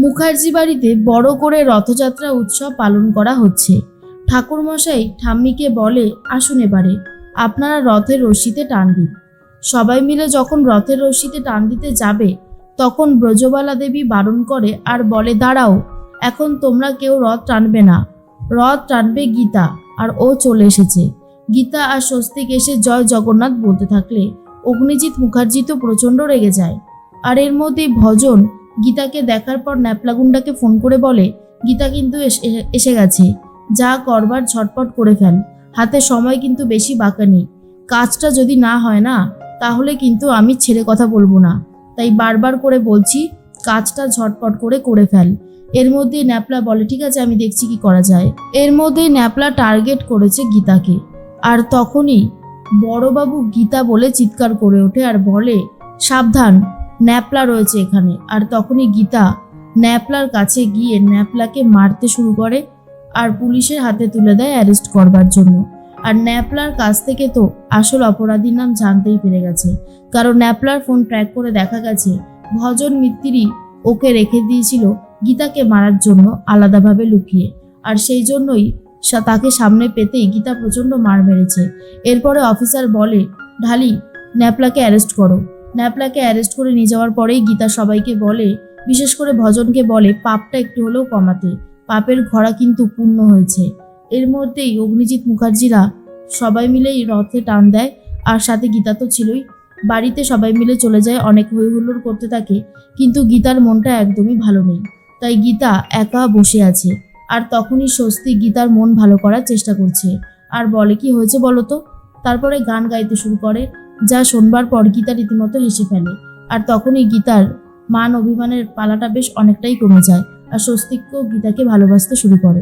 মুখার্জি বাড়িতে বড় করে রথযাত্রা উৎসব পালন করা হচ্ছে। ঠাকুরমশাই ঠাম্মিকে বলে, আসুন এবারে আপনারা রথের রশ্মিতে টান দিন। সবাই মিলে যখন রথের রশ্মিতে টান দিতে যাবে তখন ব্রজবালা দেবী বারণ করে আর বলে, দাঁড়াও, এখন তোমরা কেউ রথ টানবে না, রথ টানবে গীতা। আর ও চলে এসেছে। গীতা আর স্বস্তিক এসে জয় জগন্নাথ বলতে থাকলে অগ্নিজিৎ মুখার্জি তো প্রচণ্ড রেগে যায়। আর এর মধ্যেই ভজন গীতাকে দেখার পর ন্যাপলাগুন্ডাকে ফোন করে বলে, গীতা কিন্তু এসে গেছে, যা করবার ঝটপট করে ফেল, হাতে সময় কিন্তু বেশি বাঁকা নেই। কাজটা যদি না হয় না তাহলে কিন্তু আমি ছেড়ে কথা বলবো না, তাই বারবার করে বলছি কাজটা ঝটপট করে ফেল। এর মধ্যেই ন্যাপলা বলে, ঠিক আছে, আমি দেখছি কি করা যায়। এর মধ্যেই ন্যাপলা টার্গেট করেছে গীতাকে। আর তখনই বড়বাবু গীতা বলে চিৎকার করে ওঠে আর বলে, সাবধান, ন্যাপলা রয়েছে এখানে। আর তখনই গীতা ন্যাপলার কাছে গিয়ে ন্যাপলাকে মারতে শুরু করে আর পুলিশের হাতে তুলে দেয় অ্যারেস্ট করবার জন্য। আর ন্যাপলার কাছ থেকে তো আসল অপরাধীর নাম জানতেই পেরে গেছে, কারণ ন্যাপলার ফোন ট্র্যাক করে দেখা গেছে ভজন মিত্তিরি ওকে রেখে দিয়েছিল গীতাকে মারার জন্য আলাদাভাবে লুকিয়ে। আর সেই জন্যই তাকে সামনে পেতেই গীতা প্রচণ্ড মার মেরেছে। এরপরে অফিসার বলে, ঢালি, ন্যাপলাকে অ্যারেস্ট করো। ন্যাপলাকে অ্যারেস্ট করে নিয়ে যাওয়ার পরেই গীতা সবাইকে বলে, বিশেষ করে ভজনকে বলে, পাপটা একটু হলেও কমাতে, পাপের ঘোড়া কিন্তু পূর্ণ হয়েছে। এর মধ্যেই অগ্নিজিৎ মুখার্জিরা সবাই মিলেই রথে টান দেয়, আর সাথে গীতা তো ছিলই। বাড়িতে সবাই মিলে চলে যায়, অনেক হই হুল্লোড় করতে থাকে, কিন্তু গীতার মনটা একদমই ভালো নেই। তাই গীতা একা বসে আছে। আর তখনই স্বস্তি গীতার মন ভালো করার চেষ্টা করছে আর বলে, কি হয়েছে বলো তো। তারপরে গান গাইতে শুরু করে, যা শোনবার পর গীতা রীতিমতো হেসে ফেলে। আর তখনই গীতার মান অভিমানের পালাটা বেশ অনেকটাই কমে যায় আর স্বস্তিককেও গীতাকে ভালোবাসতে শুরু করে।